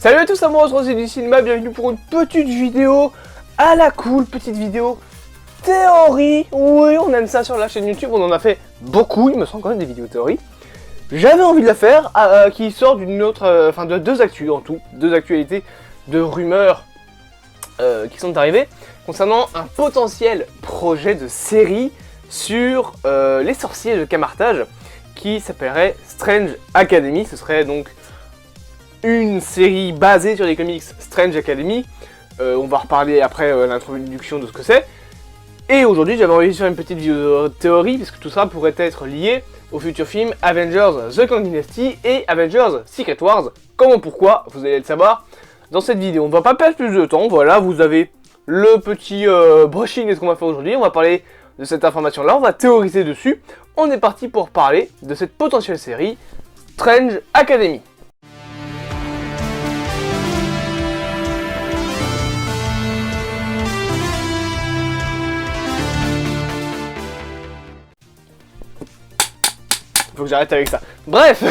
Salut à tous, amoureux Rosé du cinéma, bienvenue pour une petite vidéo à la cool, petite vidéo théorie. Oui, on aime ça sur la chaîne YouTube, on en a fait beaucoup, il me semble quand même des vidéos théorie. J'avais envie de la faire, qui sort d'une autre, de deux actus en tout, deux actualités de rumeurs qui sont arrivées concernant un potentiel projet de série sur les sorciers de Camartage qui s'appellerait Strange Academy. Ce serait donc une série basée sur les comics Strange Academy. On va reparler après l'introduction de ce que c'est. Et aujourd'hui, j'avais envie de faire une petite vidéo de théorie, puisque tout ça pourrait être lié au futur film Avengers The Kang Dynasty et Avengers Secret Wars. Comment, pourquoi, vous allez le savoir dans cette vidéo. On va pas perdre plus de temps, voilà, vous avez le petit brushing de ce qu'on va faire aujourd'hui. On va parler de cette information-là, on va théoriser dessus. On est parti pour parler de cette potentielle série Strange Academy. Faut que j'arrête avec ça. Bref,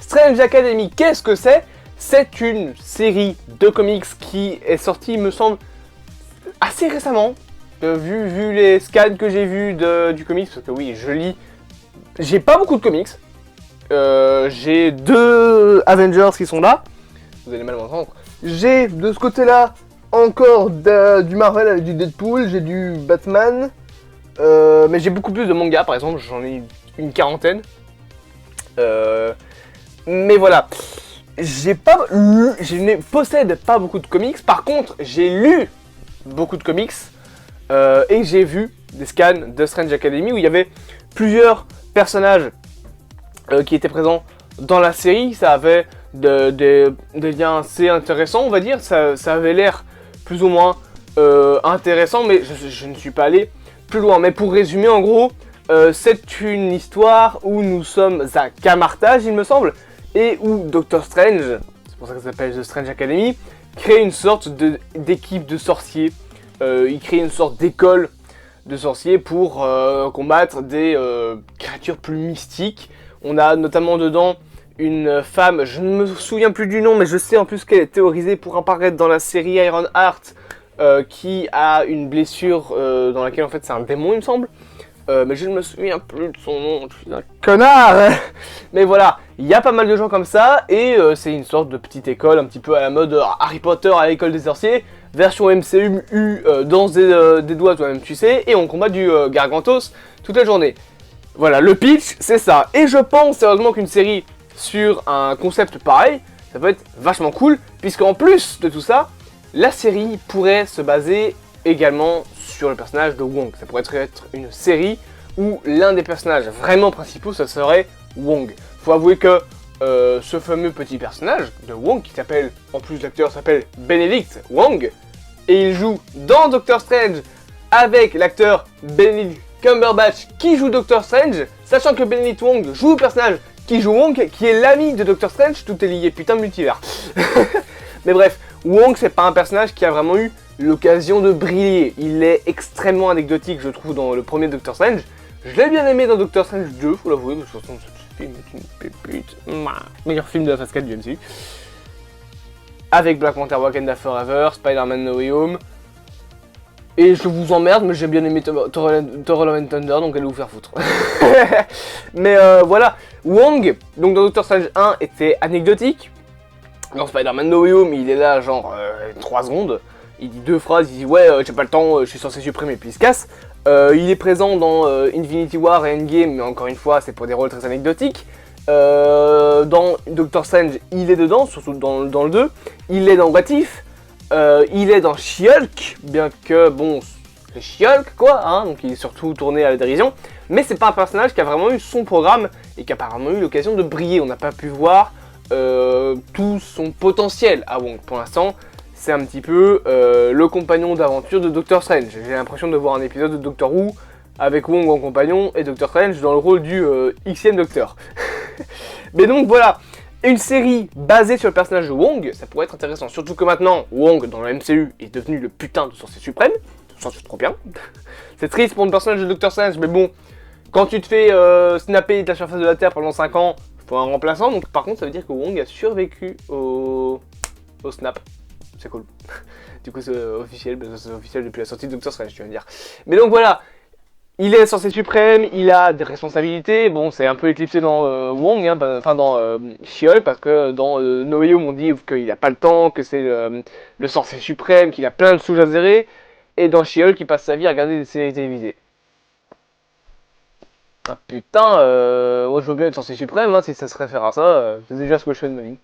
Strange Academy, qu'est-ce que c'est? C'est une série de comics qui est sortie, me semble, assez récemment. Vu les scans que j'ai vus du comics, parce que oui, je lis. J'ai pas beaucoup de comics. J'ai deux Avengers qui sont là. Vous allez mal m'entendre. J'ai de ce côté-là encore du Marvel avec du Deadpool, j'ai du Batman. Mais j'ai beaucoup plus de mangas, par exemple, j'en ai une quarantaine. Mais voilà, je ne possède pas beaucoup de comics. Par contre, j'ai lu beaucoup de comics et j'ai vu des scans de Strange Academy où il y avait plusieurs personnages qui étaient présents dans la série. Ça avait des liens assez intéressants, on va dire. Ça avait l'air plus ou moins intéressant, mais je ne suis pas allé plus loin. Mais pour résumer, en gros, c'est une histoire où nous sommes à Camartage, il me semble, et où Doctor Strange, c'est pour ça que ça s'appelle The Strange Academy, crée une sorte d'équipe de sorciers. Il crée une sorte d'école de sorciers pour combattre des créatures plus mystiques. On a notamment dedans une femme, je ne me souviens plus du nom, mais je sais en plus qu'elle est théorisée pour apparaître dans la série Ironheart, qui a une blessure dans laquelle en fait c'est un démon, il me semble. Mais je ne me souviens plus de son nom, je suis un connard. Mais voilà, il y a pas mal de gens comme ça, et c'est une sorte de petite école, un petit peu à la mode Harry Potter à l'école des sorciers, version MCU, danse des doigts toi-même tu sais, et on combat du Gargantos toute la journée. Voilà, le pitch, c'est ça. Et je pense sérieusement qu'une série sur un concept pareil, ça peut être vachement cool, puisqu'en plus de tout ça, la série pourrait se baser également sur le personnage de Wong. Ça pourrait être une série où l'un des personnages vraiment principaux, ça serait Wong. Faut avouer que ce fameux petit personnage de Wong, qui s'appelle, en plus l'acteur s'appelle Benedict Wong, et il joue dans Doctor Strange avec l'acteur Benedict Cumberbatch qui joue Doctor Strange, sachant que Benedict Wong joue le personnage qui joue Wong, qui est l'ami de Doctor Strange, tout est lié, putain de multivers. Mais bref, Wong c'est pas un personnage qui a vraiment eu l'occasion de briller. Il est extrêmement anecdotique, je trouve, dans le premier Doctor Strange. Je l'ai bien aimé dans Doctor Strange 2, faut l'avouer, mais de toute façon, ce film est une pépite. Meilleur film de la phase 4 du MCU. Avec Black Panther Wakanda Forever, Spider-Man No Way Home. Et je vous emmerde, mais j'ai bien aimé Thor Love and Thunder, donc allez vous faire foutre. Mais voilà, Wong, donc dans Doctor Strange 1, était anecdotique. Dans Spider-Man No Way Home, il est là genre 3 secondes. Il dit deux phrases, il dit ouais j'ai pas le temps, je suis censé supprimer, puis il se casse. Il est présent dans Infinity War et Endgame, mais encore une fois c'est pour des rôles très anecdotiques. Dans Doctor Strange, il est dedans, surtout dans le 2. Il est dans What If, il est dans She-Hulk, bien que bon, c'est She-Hulk quoi, hein, donc il est surtout tourné à la dérision. Mais c'est pas un personnage qui a vraiment eu son programme et qui a apparemment eu l'occasion de briller. On n'a pas pu voir tout son potentiel à Wong pour l'instant. C'est un petit peu le compagnon d'aventure de Doctor Strange. J'ai l'impression de voir un épisode de Doctor Who avec Wong en compagnon et Doctor Strange dans le rôle du Xème Docteur. Mais donc voilà, une série basée sur le personnage de Wong, ça pourrait être intéressant. Surtout que maintenant, Wong dans le MCU est devenu le putain de sorcier suprême. Ça c'est trop bien. C'est triste pour le personnage de Doctor Strange, mais bon, quand tu te fais snapper de la surface de la Terre pendant 5 ans, faut un remplaçant. Donc par contre, ça veut dire que Wong a survécu au snap. C'est cool. Du coup, c'est officiel, c'est officiel depuis la sortie de Doctor Strange, tu vas me dire. Mais donc voilà, il est censé suprême, il a des responsabilités. Bon, c'est un peu éclipsé dans Wong, hein, enfin dans She-Hulk, parce que dans No Way Home, on dit qu'il n'a pas le temps, que c'est le sorcier suprême, qu'il a plein de souches à gérer. Et dans She-Hulk, il passe sa vie à regarder des séries télévisées. Ah putain, moi je veux bien être sorcier suprême, hein, si ça se réfère à ça, c'est déjà ce que je fais de ma vie.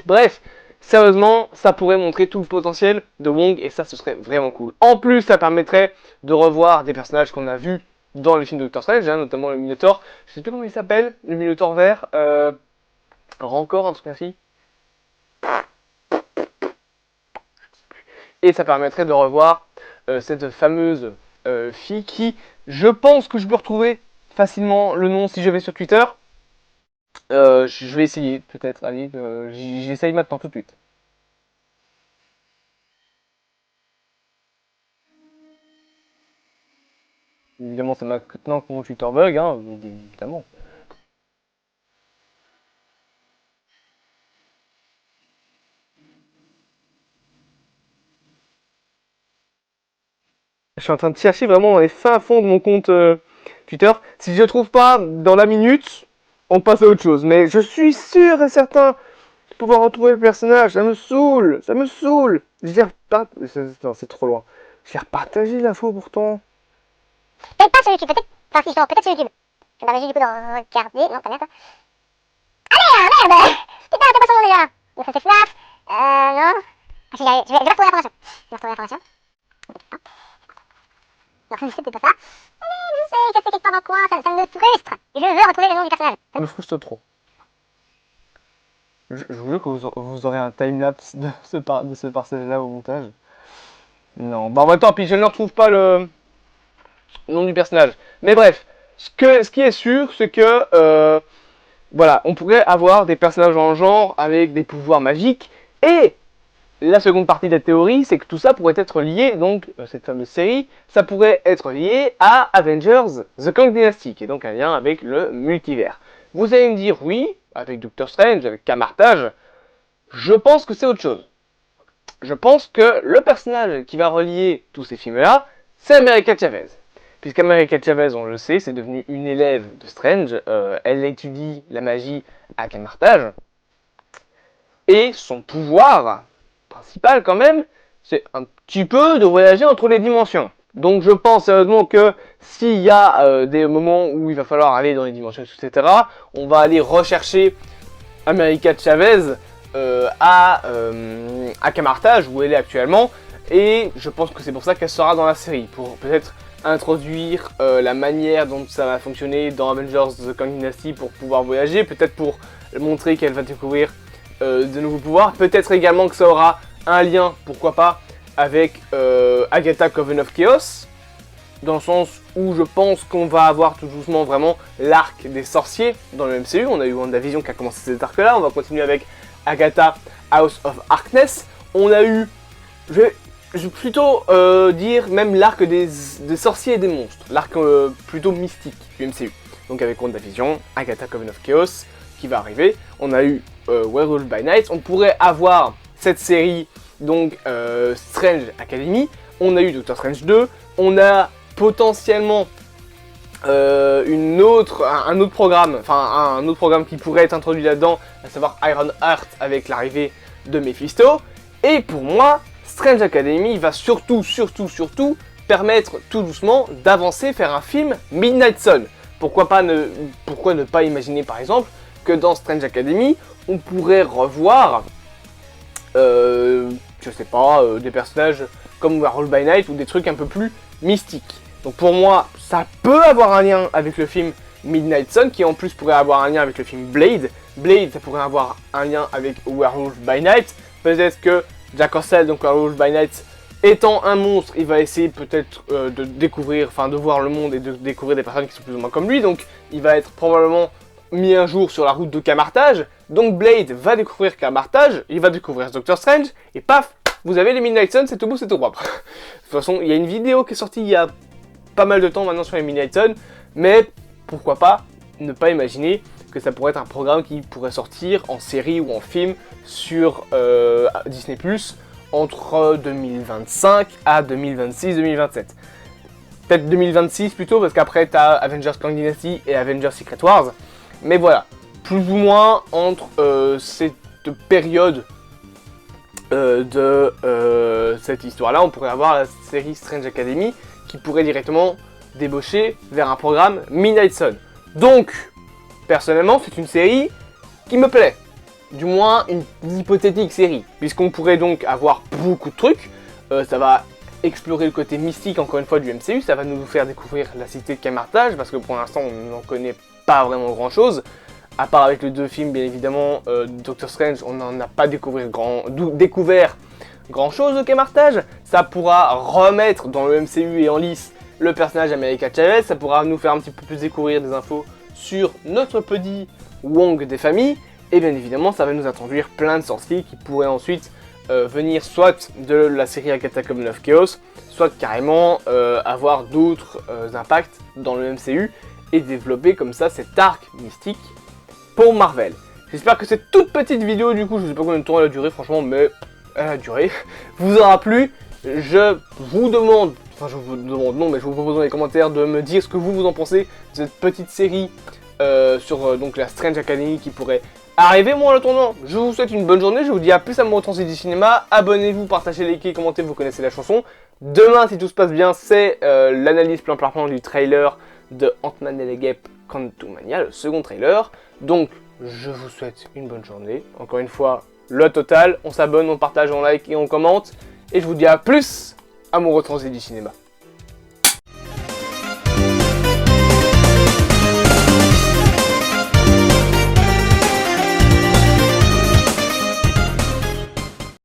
Bref, sérieusement, ça pourrait montrer tout le potentiel de Wong et ça, ce serait vraiment cool. En plus, ça permettrait de revoir des personnages qu'on a vus dans les films de Doctor Strange, hein, notamment le Minotaur. Je sais plus comment il s'appelle, le Minotaur vert. Rancor, un truc ainsi. Et ça permettrait de revoir cette fameuse fille qui, je pense que je peux retrouver facilement le nom si je vais sur Twitter. Je vais essayer, peut-être, allez, j'essaye maintenant tout de suite. Évidemment, c'est maintenant que mon Twitter bug, hein, évidemment. Je suis en train de chercher vraiment dans les fins fonds de mon compte Twitter. Si je ne trouve pas dans la minute, on passe à autre chose. Mais je suis sûr et certain de pouvoir retrouver le personnage. Ça me saoule, ça me saoule. J'ai repartagé. Non, c'est trop loin. J'ai repartagé l'info pourtant. Peut-être pas sur YouTube, peut-être. Enfin, si, peut-être sur YouTube. Je vais du coup dans regarder. Non, pas net. Allez, merde. Putain, t'es pas son nom déjà. Donc ça fait Snap. Non. Ah, si, je vais retrouver l'information. Je vais retrouver l'information. Non, c'était pas ça. Mais je sais que c'est quelque part dans le coin, ça me frustre. Et je veux retrouver le nom du personnage. Ça me frustre trop. Je vous jure que vous aurez un timelapse de ce passage-là au montage. Non, bah en même temps, puis je ne retrouve pas le nom du personnage. Mais bref, ce qui est sûr, c'est que voilà, on pourrait avoir des personnages en genre avec des pouvoirs magiques. Et la seconde partie de la théorie, c'est que tout ça pourrait être lié, donc cette fameuse série, ça pourrait être lié à Avengers The Kang Dynasty, qui est donc un lien avec le multivers. Vous allez me dire oui, avec Doctor Strange, avec Camartage, je pense que c'est autre chose. Je pense que le personnage qui va relier tous ces films-là, c'est America Chavez. Puisqu'America Chavez, on le sait, c'est devenu une élève de Strange, elle étudie la magie à Camartage, et son pouvoir principal quand même, c'est un petit peu de voyager entre les dimensions. Donc je pense sérieusement que s'il y a des moments où il va falloir aller dans les dimensions, etc., on va aller rechercher America Chavez à Camartage, où elle est actuellement, et je pense que c'est pour ça qu'elle sera dans la série, pour peut-être introduire la manière dont ça va fonctionner dans Avengers The Kang Dynasty pour pouvoir voyager, peut-être pour montrer qu'elle va découvrir de nouveaux pouvoirs, peut-être également que ça aura un lien, pourquoi pas, avec Agatha Coven of Chaos, dans le sens où je pense qu'on va avoir tout doucement vraiment l'arc des sorciers dans le MCU. On a eu WandaVision qui a commencé cet arc-là, on va continuer avec Agatha House of Harkness. On a eu, je vais plutôt dire même l'arc des sorciers et des monstres, l'arc plutôt mystique du MCU. Donc avec WandaVision, Agatha Coven of Chaos qui va arriver. On a eu Werewolf by Night. On pourrait avoir cette série, donc Strange Academy. On a eu Doctor Strange 2. On a potentiellement un autre programme, enfin un autre programme qui pourrait être introduit là-dedans, à savoir Iron Heart avec l'arrivée de Mephisto. Et pour moi, Strange Academy va surtout permettre tout doucement d'avancer, faire un film Midnight Sun. Pourquoi ne pas imaginer par exemple que dans Strange Academy, on pourrait revoir, je sais pas, des personnages comme Werewolf by Night ou des trucs un peu plus mystiques. Donc pour moi, ça peut avoir un lien avec le film Midnight Sun, qui en plus pourrait avoir un lien avec le film Blade. Blade, ça pourrait avoir un lien avec Werewolf by Night. Peut-être que Jack Russell, donc Werewolf by Night, étant un monstre, il va essayer peut-être de découvrir, enfin de voir le monde et de découvrir des personnes qui sont plus ou moins comme lui. Donc il va être probablement mis un jour sur la route de Camartage. Donc Blade va découvrir Camartage, il va découvrir Doctor Strange, et paf, vous avez les Midnight Sun, c'est tout beau, c'est tout propre. De toute façon, il y a une vidéo qui est sortie il y a pas mal de temps maintenant sur les Midnight Sun, mais pourquoi pas ne pas imaginer que ça pourrait être un programme qui pourrait sortir en série ou en film sur Disney+, entre 2025 à 2026-2027. Peut-être 2026 plutôt, parce qu'après t'as Avengers Kang Dynasty et Avengers Secret Wars. Mais voilà, plus ou moins entre cette période de cette histoire-là, on pourrait avoir la série Strange Academy qui pourrait directement débaucher vers un programme Midnight Sun. Donc, personnellement, c'est une série qui me plaît. Du moins, une hypothétique série. Puisqu'on pourrait donc avoir beaucoup de trucs. Ça va explorer le côté mystique, encore une fois, du MCU. Ça va nous faire découvrir la cité de Camartage. Parce que pour l'instant, on n'en connaît pas vraiment grand-chose. À part avec les 2 films, bien évidemment, Doctor Strange, on n'en a pas découvert grand-chose de Camartage. Ça pourra remettre dans le MCU et en lice le personnage America Chavez. Ça pourra nous faire un petit peu plus découvrir des infos sur notre petit Wong des familles. Et bien évidemment, ça va nous introduire plein de sorciers qui pourraient ensuite venir soit de la série Agatha Coven of Chaos, soit carrément avoir d'autres impacts dans le MCU et développer comme ça cet arc mystique pour Marvel. J'espère que cette toute petite vidéo, du coup, je ne sais pas combien de temps elle a duré, franchement, mais elle a duré, vous aura plu. Je vous demande, enfin je vous demande non, mais je vous propose dans les commentaires de me dire ce que vous en pensez de cette petite série sur donc la Strange Academy qui pourrait arriver. Moi en attendant, je vous souhaite une bonne journée, je vous dis à plus à mon Transit du cinéma, abonnez-vous, partagez, likez, commentez, vous connaissez la chanson. Demain, si tout se passe bien, c'est l'analyse plan du trailer de Ant-Man et les Guêpes Quantumania, le second trailer. Donc, je vous souhaite une bonne journée. Encore une fois, le total, on s'abonne, on partage, on like et on commente. Et je vous dis à plus, amoureux Transit du cinéma.